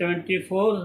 74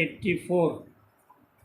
84।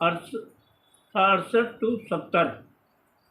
68 to 70।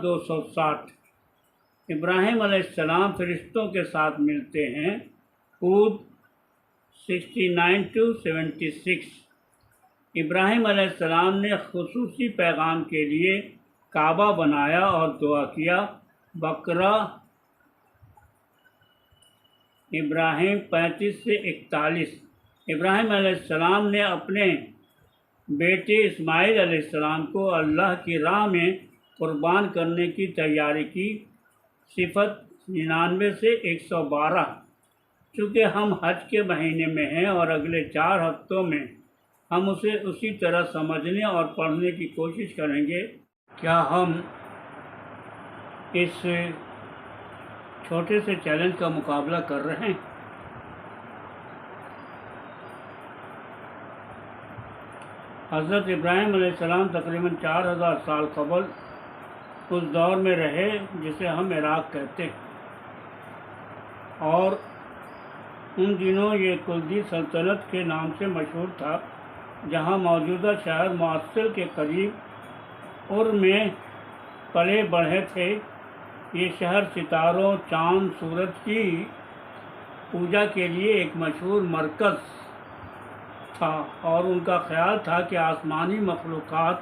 260। ابراہیم علیہ السلام فرشتوں کے ساتھ ملتے ہیں۔ ہود 69-76۔ ابراہیم علیہ السلام نے خصوصی پیغام کے لیے کعبہ بنایا اور دعا کیا۔ بقرہ ابراہیم 35-41۔ ابراہیم علیہ السلام نے اپنے بیٹے اسماعیل علیہ السلام کو اللہ کی راہ میں قربان کرنے کی تیاری کی۔ صفت 99 سے 112۔ چونکہ ہم حج کے مہینے میں ہیں اور اگلے 4 ہفتوں میں ہم اسے اسی طرح سمجھنے اور پڑھنے کی کوشش کریں گے۔ کیا ہم اس چھوٹے سے چیلنج کا مقابلہ کر رہے ہیں؟ حضرت ابراہیم علیہ السلام تقریباً 4000 سال قبل اس دور میں رہے جسے ہم عراق کہتے ہیں، اور ان دنوں یہ کلدی سلطنت کے نام سے مشہور تھا، جہاں موجودہ شہر موصل کے قریب میں پلے بڑھے تھے۔ یہ شہر ستاروں، چاند، سورج کی پوجا کے لیے ایک مشہور مرکز تھا، اور ان کا خیال تھا کہ آسمانی مخلوقات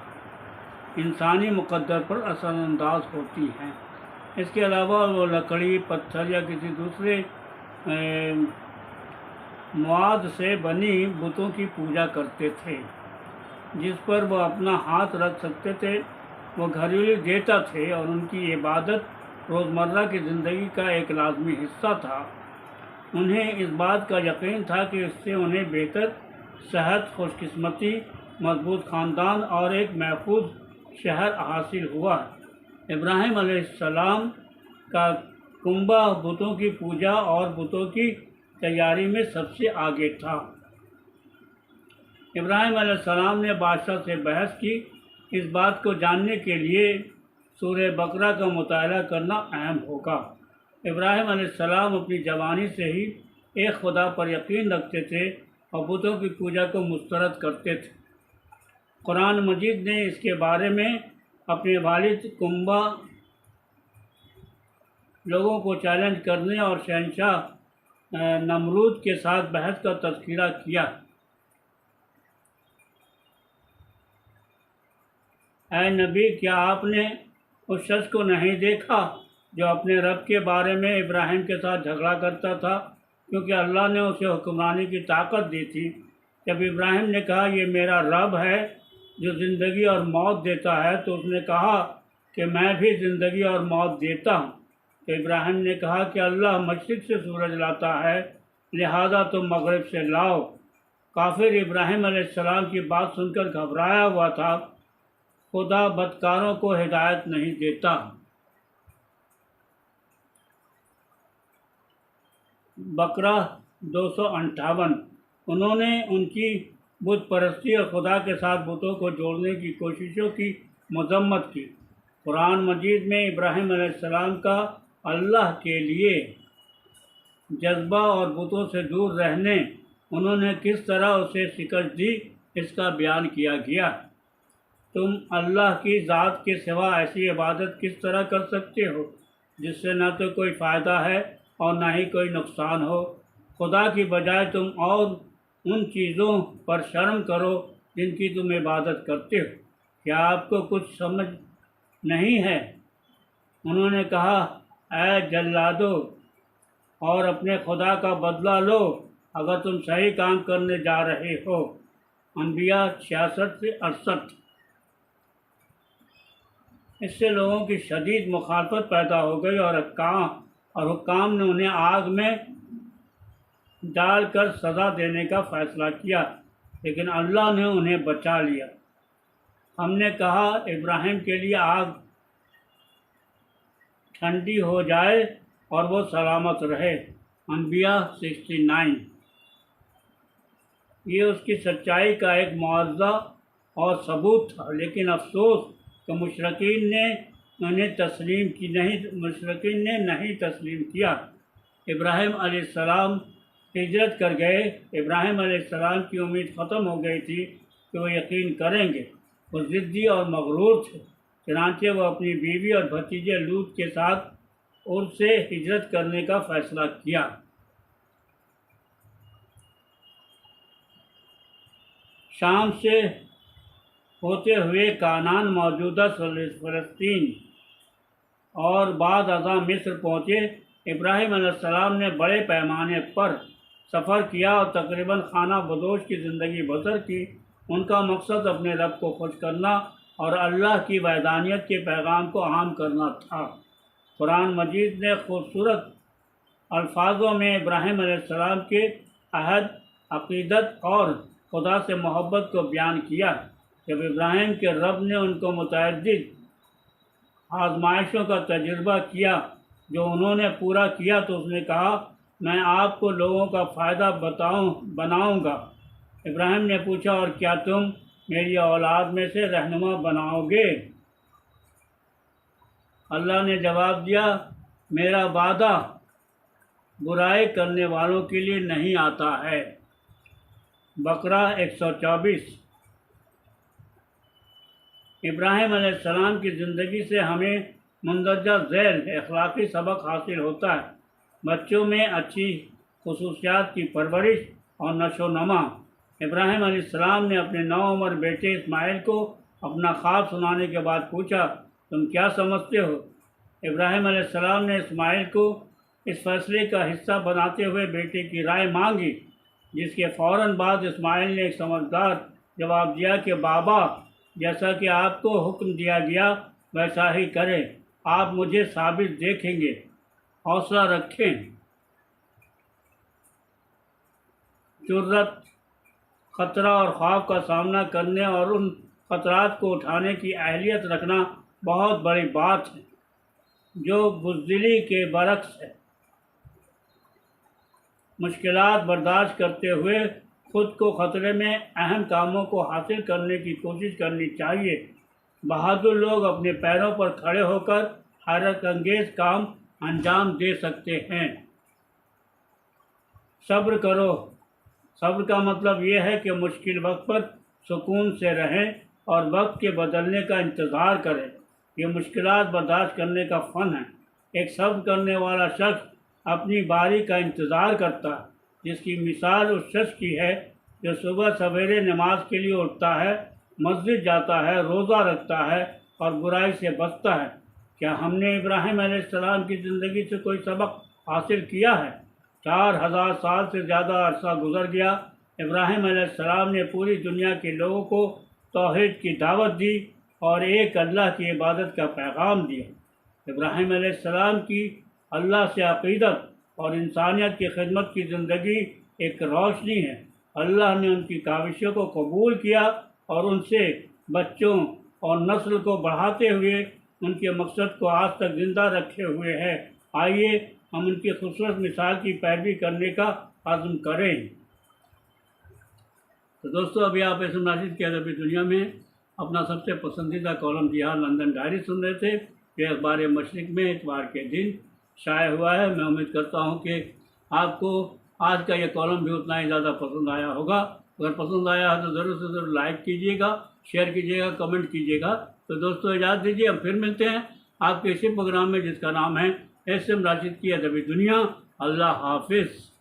انسانی مقدر پر اثر انداز ہوتی ہیں۔ اس کے علاوہ وہ لکڑی، پتھر یا کسی دوسرے مواد سے بنی بتوں کی پوجا کرتے تھے۔ جس پر وہ اپنا ہاتھ رکھ سکتے تھے وہ گھریلو دیوتا تھے، اور ان کی عبادت روزمرہ کی زندگی کا ایک لازمی حصہ تھا۔ انہیں اس بات کا یقین تھا کہ اس سے انہیں بہتر صحت، خوش قسمتی، مضبوط خاندان اور ایک محفوظ شہر حاصل ہوا۔ ابراہیم علیہ السلام کا کنبہ بتوں کی پوجا اور بتوں کی تیاری میں سب سے آگے تھا۔ ابراہیم علیہ السلام نے بادشاہ سے بحث کی۔ اس بات کو جاننے کے لیے سورہ بقرہ کا مطالعہ کرنا اہم ہوگا۔ ابراہیم علیہ السلام اپنی جوانی سے ہی ایک خدا پر یقین رکھتے تھے اور بتوں کی پوجا کو مسترد کرتے تھے۔ قرآن مجید نے اس کے بارے میں اپنے والد کنبہ لوگوں کو چیلنج کرنے اور شہنشاہ نمرود کے ساتھ بحث کا تذکرہ کیا۔ اے نبی، کیا آپ نے اس شخص کو نہیں دیکھا جو اپنے رب کے بارے میں ابراہیم کے ساتھ جھگڑا کرتا تھا، کیونکہ اللہ نے اسے حکمرانی کی طاقت دی تھی؟ جب ابراہیم نے کہا یہ میرا رب ہے جو زندگی اور موت دیتا ہے، تو اس نے کہا کہ میں بھی زندگی اور موت دیتا ہوں۔ تو ابراہیم نے کہا کہ اللہ مشرق سے سورج لاتا ہے، لہذا تم مغرب سے لاؤ۔ کافر ابراہیم علیہ السلام کی بات سن کر گھبرایا ہوا تھا۔ خدا بدکاروں کو ہدایت نہیں دیتا۔ بقرہ 258۔ انہوں نے ان کی بت پرستی اور خدا کے ساتھ بتوں کو جوڑنے کی کوششوں کی مذمت کی۔ قرآن مجید میں ابراہیم علیہ السلام کا اللہ کے لیے جذبہ اور بتوں سے دور رہنے انہوں نے کس طرح اسے شکست دی، اس کا بیان کیا گیا۔ تم اللہ کی ذات کے سوا ایسی عبادت کس طرح کر سکتے ہو جس سے نہ تو کوئی فائدہ ہے اور نہ ہی کوئی نقصان ہو؟ خدا کی بجائے تم اور ان چیزوں پر شرم کرو جن کی تم عبادت کرتے ہو۔ کیا آپ کو کچھ سمجھ نہیں ہے؟ انہوں نے کہا اے جلادو، اور اپنے خدا کا بدلہ لو اگر تم صحیح کام کرنے جا رہے ہو۔ انبیاء 66 سے 68۔ اس سے لوگوں کی شدید مخالفت پیدا ہو گئی اور حکام نے انہیں آگ میں ڈال کر سزا دینے کا فیصلہ کیا، لیکن اللہ نے انہیں بچا لیا۔ ہم نے کہا ابراہیم کے لیے آگ ٹھنڈی ہو جائے اور وہ سلامت رہے۔ انبیاء 69۔ یہ اس کی سچائی کا ایک معجزہ اور ثبوت تھا، لیکن افسوس کہ مشرکین نے نہیں تسلیم کیا۔ ابراہیم علیہ السلام ہجرت کر گئے۔ ابراہیم علیہ السلام کی امید ختم ہو گئی تھی کہ وہ یقین کریں گے۔ وہ ضدی اور مغرور تھے، چنانچہ وہ اپنی بیوی اور بھتیجے لوط کے ساتھ اور سے ہجرت کرنے کا فیصلہ کیا۔ شام سے ہوتے ہوئے کانان موجودہ فلسطین اور بعد ازاں مصر پہنچے۔ ابراہیم علیہ السلام نے بڑے پیمانے پر سفر کیا اور تقریباً خانہ بدوش کی زندگی بسر کی۔ ان کا مقصد اپنے رب کو خوش کرنا اور اللہ کی وحدانیت کے پیغام کو عام کرنا تھا۔ قرآن مجید نے خوبصورت الفاظوں میں ابراہیم علیہ السلام کے عہد، عقیدت اور خدا سے محبت کو بیان کیا۔ جب ابراہیم کے رب نے ان کو متعدد آزمائشوں کا تجربہ کیا جو انہوں نے پورا کیا تو اس نے کہا، میں آپ کو لوگوں کا فائدہ بناؤں گا۔ ابراہیم نے پوچھا، اور کیا تم میری اولاد میں سے رہنما بناؤ گے؟ اللہ نے جواب دیا، میرا وعدہ برائی کرنے والوں کے لیے نہیں آتا ہے۔ بقرہ 124۔ ابراہیم علیہ السلام کی زندگی سے ہمیں مندرجہ ذیل اخلاقی سبق حاصل ہوتا ہے۔ بچوں میں اچھی خصوصیات کی پرورش اور نشو و نما۔ ابراہیم علیہ السلام نے اپنے نوعمر بیٹے اسماعیل کو اپنا خواب سنانے کے بعد پوچھا، تم کیا سمجھتے ہو؟ ابراہیم علیہ السلام نے اسماعیل کو اس فیصلے کا حصہ بناتے ہوئے بیٹے کی رائے مانگی، جس کے فوراً بعد اسماعیل نے ایک سمجھدار جواب دیا کہ بابا، جیسا کہ آپ کو حکم دیا گیا ویسا ہی کریں، آپ مجھے ثابت دیکھیں گے، حوصلہ رکھیں۔ جرأت، خطرہ اور خوف کا سامنا کرنے اور ان خطرات کو اٹھانے کی اہلیت رکھنا بہت بڑی بات ہے، جو بزدلی کے برعکس ہے۔ مشکلات برداشت کرتے ہوئے خود کو خطرے میں اہم کاموں کو حاصل کرنے کی کوشش کرنی چاہیے۔ بہادر لوگ اپنے پیروں پر کھڑے ہو کر حیرت انگیز کام انجام دے سکتے ہیں۔ صبر کرو۔ صبر کا مطلب یہ ہے کہ مشکل وقت پر سکون سے رہیں اور وقت کے بدلنے کا انتظار کریں۔ یہ مشکلات برداشت کرنے کا فن ہے۔ ایک صبر کرنے والا شخص اپنی باری کا انتظار کرتا ہے، جس کی مثال اس شخص کی ہے جو صبح سویرے نماز کے لیے اٹھتا ہے، مسجد جاتا ہے، روزہ رکھتا ہے اور برائی سے بچتا ہے۔ کیا ہم نے ابراہیم علیہ السلام کی زندگی سے کوئی سبق حاصل کیا ہے؟ 4000 سال سے زیادہ عرصہ گزر گیا۔ ابراہیم علیہ السلام نے پوری دنیا کے لوگوں کو توحید کی دعوت دی اور ایک اللہ کی عبادت کا پیغام دیا۔ ابراہیم علیہ السلام کی اللہ سے عقیدت اور انسانیت کی خدمت کی زندگی ایک روشنی ہے۔ اللہ نے ان کی کاوشوں کو قبول کیا اور ان سے بچوں اور نسل کو بڑھاتے ہوئے ان کے مقصد کو آج تک زندہ رکھے ہوئے ہے۔ آئیے ہم ان کی خوبصورت مثال کی پیروی کرنے کا عزم کریں۔ تو دوستو، ابھی آپ اسم راشد کی ادبی دنیا میں اپنا سب سے پسندیدہ کالم جہاد لندن ڈائری سن رہے تھے۔ یہ اخبار مشرق میں اتوار کے دن شائع ہوا ہے۔ میں امید کرتا ہوں کہ آپ کو آج کا یہ کالم بھی اتنا ہی زیادہ پسند آیا ہوگا۔ اگر پسند آیا ہے تو ضرور سے ضرور لائک کیجیے گا، شیئر کیجیے گا، کمنٹ کیجیے گا۔ تو دوستو اجازت دیجیے، ہم پھر ملتے ہیں آپ کے اسی پروگرام میں جس کا نام ہے اسم راشد کی ادبی دنیا۔ اللہ حافظ۔